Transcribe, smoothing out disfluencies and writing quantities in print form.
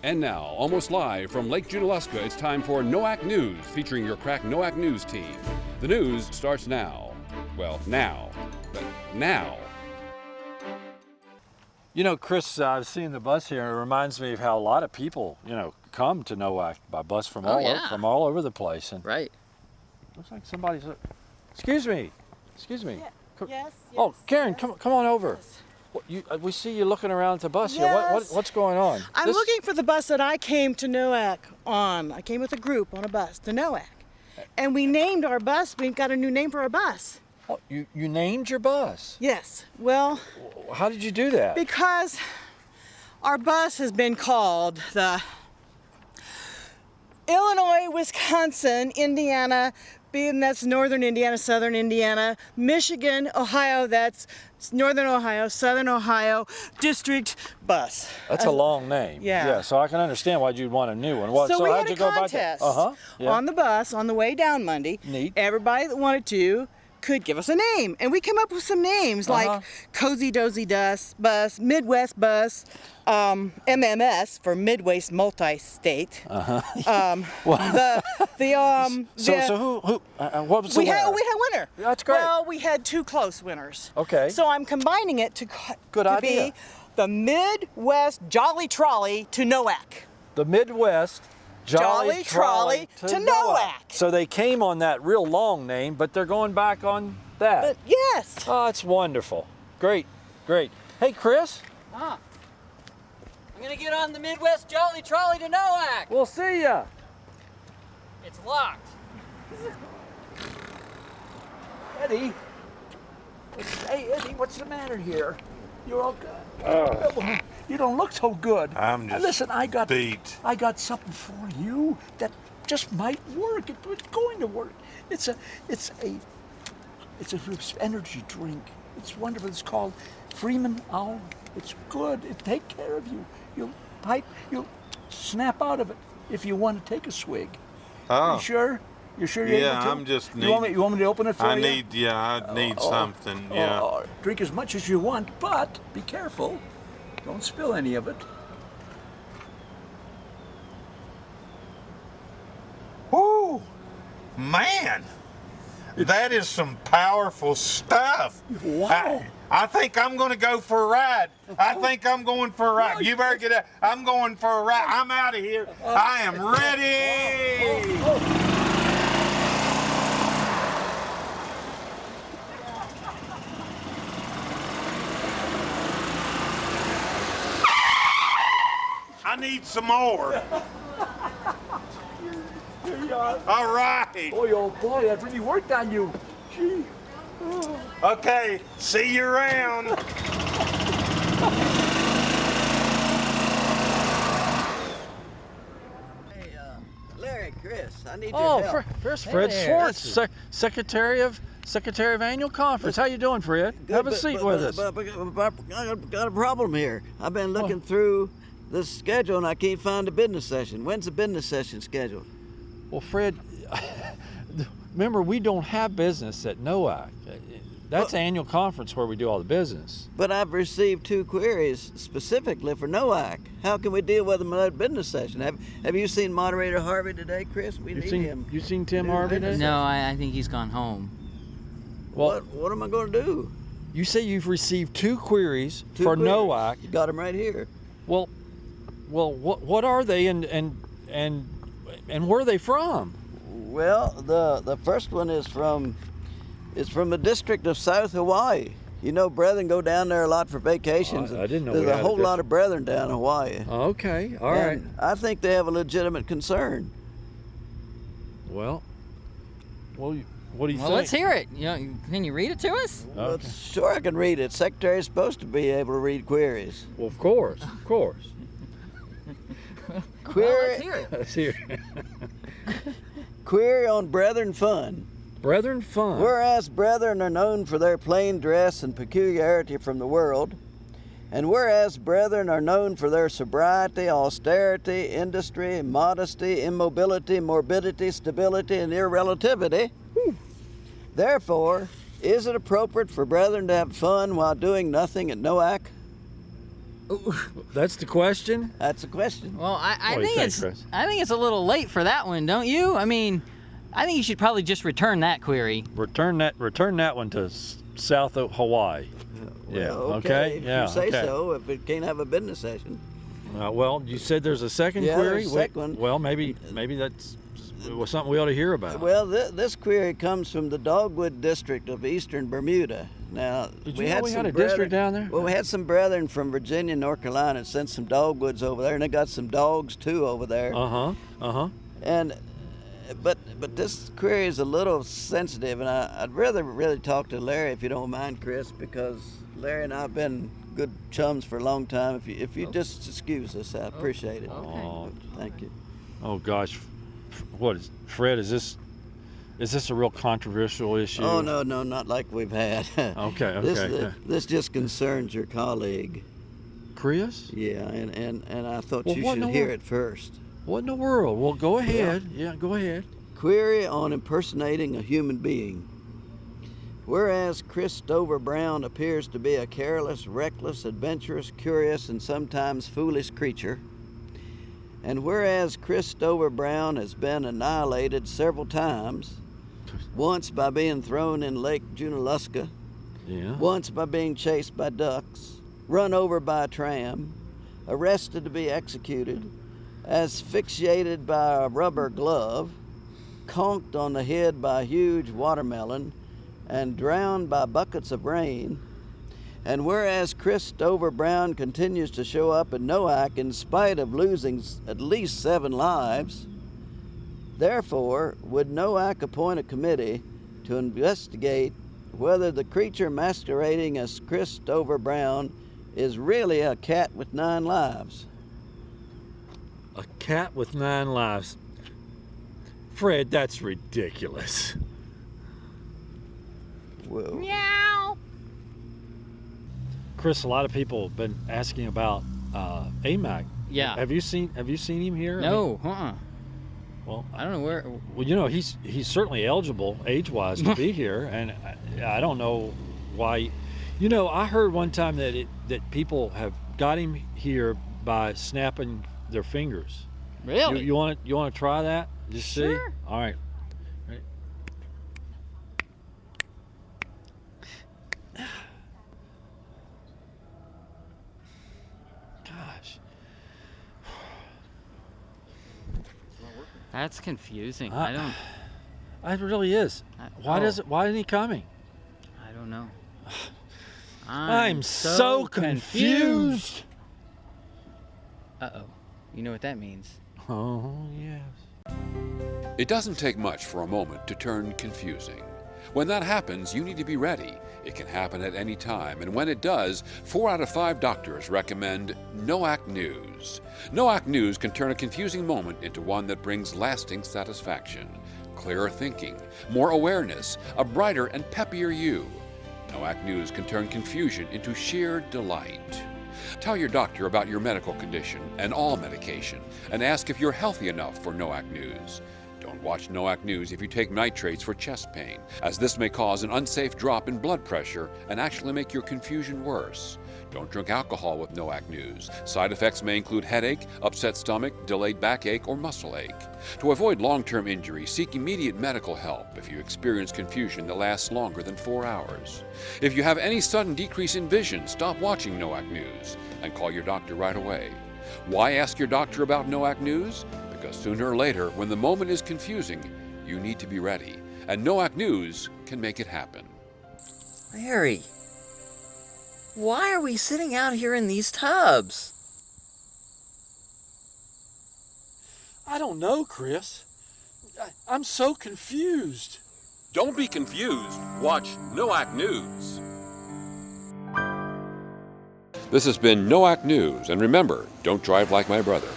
And now, almost live from Lake Junaluska, it's time for NOAC News, featuring your crack NOAC News team. The news starts now. Well, now. But now. You know, Chris, I've seen the bus here, and it reminds me of how a lot of people, come to NOAC by bus from all over the place. And right. Looks like somebody's. Excuse me. Yeah. Yes. Oh, Karen, yes. come on over. Yes. We see you looking around at the bus here. Yes. What's going on? I'm looking for the bus that I came to NOAC on. I came with a group on a bus to NOAC. And we named our bus. We've got a new name for our bus. Oh, you named your bus? Yes. Well, how did you do that? because our bus has been called the Illinois, Wisconsin, Indiana, being that's northern Indiana, southern Indiana, Michigan, Ohio, that's northern Ohio, southern Ohio district bus. That's a long name. Yeah. So I can understand why you'd want a new one. So we how'd had you a go contest about that? on the bus on the way down Monday. Neat. Everybody that wanted to could give us a name, and we came up with some names like Cozy Dozy Bus, Midwest Bus, MMS for Midwest Multi-State. So who what was the winner? We had a winner. That's great. Well, we had two close winners. Okay. So I'm combining it to idea. be the Midwest Jolly Trolley to NOAC. The Midwest Jolly Trolley to NOAC. So they came on that real long name, but they're going back on that. But yes. Oh, it's wonderful. Great. Hey, Chris. I'm gonna get on the Midwest Jolly Trolley to NOAC. We'll see ya. It's locked. Eddie. Hey, Eddie, what's the matter here? You're all good. You don't look so good. I'm just Listen, I got something for you that just might work. It's going to work. It's a energy drink. It's wonderful. It's called Freeman Owl. It's good. It'll take care of you. You'll snap out of it if you want to take a swig. Oh. You sure? You sure you're able to? I'm just You want me to open it for you? I need something, yeah. Drink as much as you want, but be careful. Don't spill any of it. Woo! Man! That is some powerful stuff. Wow. I think I'm going to go for a ride. You better get out. I'm going for a ride. I'm out of here. I am ready. I need some more. Here you are. All right. Boy, oh boy, that really worked on you. Gee. Okay, see you around. Hey, Larry, Chris, I need your help. First Fred Schwartz, Secretary of Annual Conference. How you doing, Fred? Have a seat with us. But I got a problem here. I've been looking through the schedule and I can't find a business session. When's the business session scheduled? Well, Fred, remember, we don't have business at NOAC. That's annual conference where we do all the business. But I've received 2 queries specifically for NOAC. How can we deal with them without a business session? Have you seen Moderator Harvey today, Chris? We need him. You seen Tim Harvey today? No, I think he's gone home. Well, what am I going to do? You say you've received 2 queries Two for queries. NOAC. You got them right here. Well, what are they and where are they from? Well, the first one is from the district of South Hawaii. You know, brethren go down there a lot for vacations. I didn't know There's we a had whole lot of brethren down in Hawaii. Okay, all right. And I think they have a legitimate concern. Well, what do you think? Well, let's hear it. Can you read it to us? Well, Okay. sure, I can read it. Secretary's supposed to be able to read queries. Well, of course. Well, let's hear it. Let's hear it. Query on Brethren Fun. Brethren Fun. Whereas brethren are known for their plain dress and peculiarity from the world, and whereas brethren are known for their sobriety, austerity, industry, modesty, immobility, morbidity, stability, and irrelativity, therefore, is it appropriate for brethren to have fun while doing nothing at NOAC? That's the question? That's the question. Well, I What do you think think, Chris? I think it's a little late for that one, don't you? I mean, I think you should probably just return that query. Return that one to South Hawaii. Yeah, Well, okay. If Yeah, you say okay. so, if it can't have a business session. Well, you said there's a second Yeah, query? there's a second one. Well, maybe that's something we ought to hear about. Well, this query comes from the Dogwood district of eastern Bermuda. Now, Did you know we had a district down there? Well, we had some brethren from Virginia and North Carolina and sent some dogwoods over there, and they got some dogs too over there. And but this query is a little sensitive, and I'd rather really talk to Larry if you don't mind, Chris, because Larry and I've been good chums for a long time. If you just excuse us, I appreciate it. Okay. Oh. Thank you. Oh gosh, what is Fred? Is this a real controversial issue? Oh no, not like we've had. Okay. This just concerns your colleague. Chris? Yeah, and I thought Well, you what in should the hear world? it first. What in the world? Well, go ahead. Yeah, go ahead. Query on impersonating a human being. Whereas Chris Stover Brown appears to be a careless, reckless, adventurous, curious, and sometimes foolish creature, and whereas Chris Stover Brown has been annihilated several times, once by being thrown in Lake Junaluska, Yeah. once by being chased by ducks, run over by a tram, arrested to be executed, asphyxiated by a rubber glove, conked on the head by a huge watermelon, and drowned by buckets of rain. And whereas Chris Stover Brown continues to show up at NOAC in spite of losing at least 7 lives, therefore would NOAC appoint a committee to investigate whether the creature masquerading as Chris Stover Brown is really a cat with 9 lives. A cat with 9 lives. Fred, that's ridiculous. Well, Meow. Chris, a lot of people have been asking about AMAC. Yeah. Have you seen him here? No. Well, I don't know where. well, you know, he's certainly eligible age-wise to be here, and I don't know why. You know, I heard one time that people have got him here by snapping their fingers. Really? You want to try that? Just see. Sure. All right. Right. Gosh. That's confusing. I- I don't. It really is. Why isn't he coming? I don't know. I'm so confused. Uh-oh. You know what that means. Oh, yes. It doesn't take much for a moment to turn confusing. When that happens, you need to be ready. It can happen at any time, and when it does, 4 out of 5 doctors recommend NOAC News. NOAC News can turn a confusing moment into one that brings lasting satisfaction, clearer thinking, more awareness, a brighter and peppier you. NOAC News can turn confusion into sheer delight. Tell your doctor about your medical condition and all medication, and ask if you're healthy enough for NOAC News. Don't watch NOAC News if you take nitrates for chest pain, as this may cause an unsafe drop in blood pressure and actually make your confusion worse. Don't drink alcohol with NOAC News. Side effects may include headache, upset stomach, delayed backache, or muscle ache. To avoid long-term injury, seek immediate medical help if you experience confusion that lasts longer than 4 hours. If you have any sudden decrease in vision, stop watching NOAC News and call your doctor right away. Why ask your doctor about NOAC News? Because sooner or later, when the moment is confusing, you need to be ready, and NOAC News can make it happen. Larry, why are we sitting out here in these tubs? I don't know, Chris. I'm so confused. Don't be confused. Watch NOAC News. This has been NOAC News, and remember, don't drive like my brother.